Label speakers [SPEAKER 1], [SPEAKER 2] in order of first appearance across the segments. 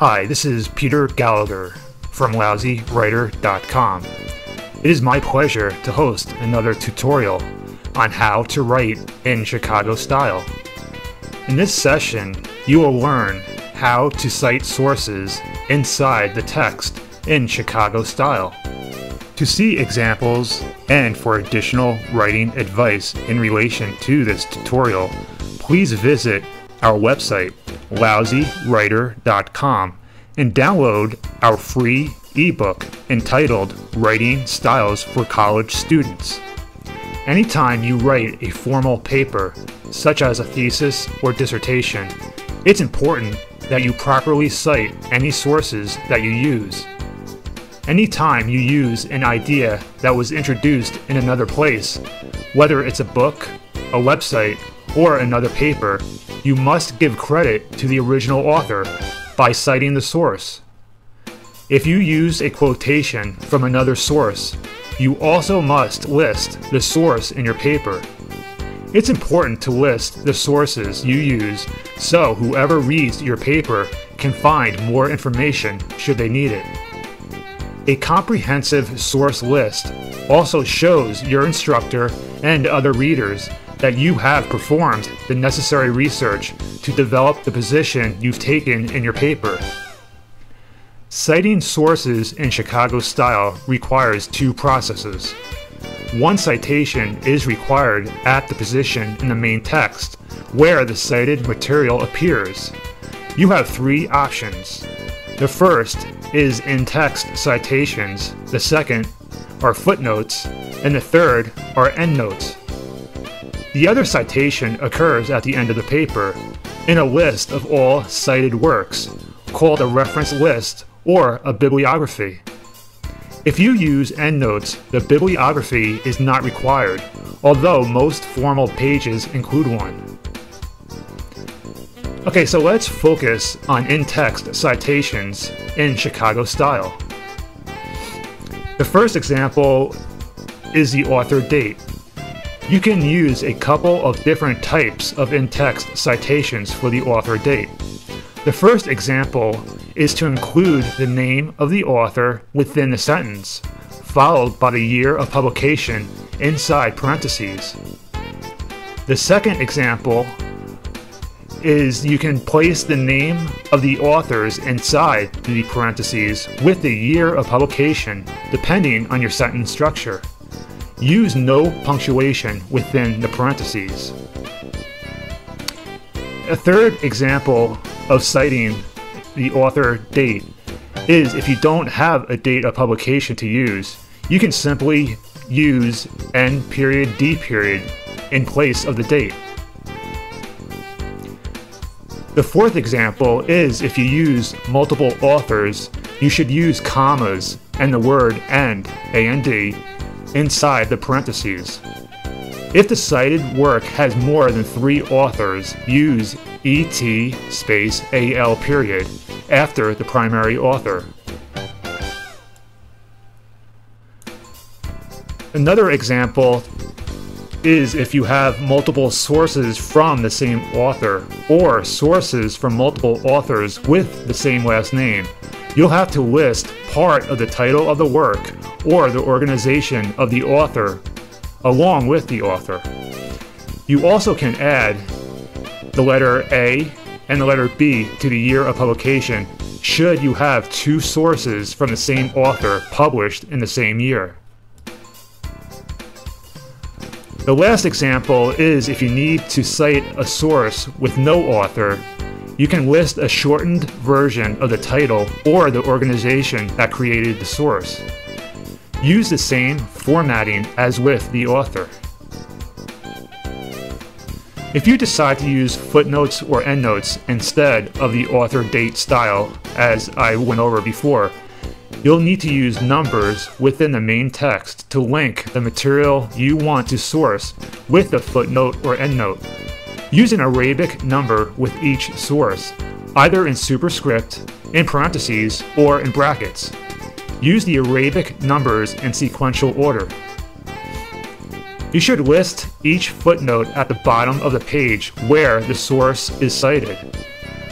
[SPEAKER 1] Hi, this is Peter Gallagher from lousywriter.com. It is my pleasure to host another tutorial on how to write in Chicago style. In this session, you will learn how to cite sources inside the text in Chicago style. To see examples and for additional writing advice in relation to this tutorial, please visit our website, lousywriter.com, and download our free ebook entitled Writing Styles for College Students. Anytime you write a formal paper, such as a thesis or dissertation, it's important that you properly cite any sources that you use. Anytime you use an idea that was introduced in another place, whether it's a book, a website, or another paper, you must give credit to the original author by citing the source. If you use a quotation from another source, you also must list the source in your paper. It's important to list the sources you use so whoever reads your paper can find more information should they need it. A comprehensive source list also shows your instructor and other readers that you have performed the necessary research to develop the position you've taken in your paper. Citing sources in Chicago style requires two processes. One citation is required at the position in the main text where the cited material appears. You have three options. The first is in-text citations, the second are footnotes, and the third are endnotes. The other citation occurs at the end of the paper, in a list of all cited works, called a reference list or a bibliography. If you use endnotes, the bibliography is not required, although most formal pages include one. Okay, so let's focus on in-text citations in Chicago style. The first example is the author date. You can use a couple of different types of in-text citations for the author date. The first example is to include the name of the author within the sentence, followed by the year of publication inside parentheses. The second example is you can place the name of the authors inside the parentheses with the year of publication, depending on your sentence structure. Use no punctuation within the parentheses. A third example of citing the author date is if you don't have a date of publication to use, you can simply use N period D period in place of the date. The fourth example is if you use multiple authors, you should use commas and the word and, A-N-D, inside the parentheses. If the cited work has more than 3 authors, use ET space AL period after the primary author. Another example is if you have multiple sources from the same author or sources from multiple authors with the same last name. You'll have to list part of the title of the work or the organization of the author along with the author. You also can add the letter A and the letter B to the year of publication should you have 2 sources from the same author published in the same year. The last example is if you need to cite a source with no author, you can list a shortened version of the title or the organization that created the source. Use the same formatting as with the author. If you decide to use footnotes or endnotes instead of the author date style, as I went over before, you'll need to use numbers within the main text to link the material you want to source with the footnote or endnote. Use an Arabic number with each source, either in superscript, in parentheses, or in brackets. Use the Arabic numbers in sequential order. You should list each footnote at the bottom of the page where the source is cited.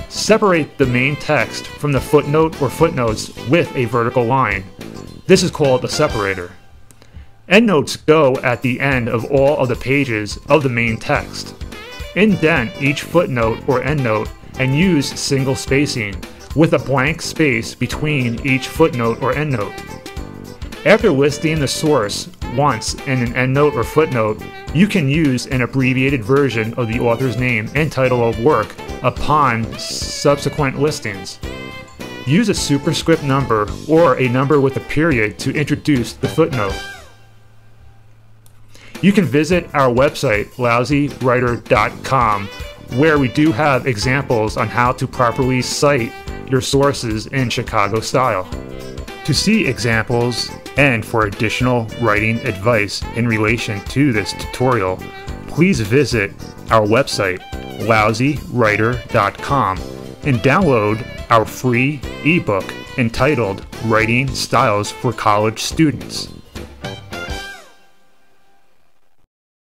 [SPEAKER 1] Separate the main text from the footnote or footnotes with a vertical line. This is called a separator. Endnotes go at the end of all of the pages of the main text. Indent each footnote or endnote and use single spacing with a blank space between each footnote or endnote. After listing the source once in an endnote or footnote, you can use an abbreviated version of the author's name and title of work upon subsequent listings. Use a superscript number or a number with a period to introduce the footnote. You can visit our website, lousywriter.com, where we do have examples on how to properly cite your sources in Chicago style. To see examples and for additional writing advice in relation to this tutorial, please visit our website, lousywriter.com, and download our free ebook entitled Writing Styles for College Students.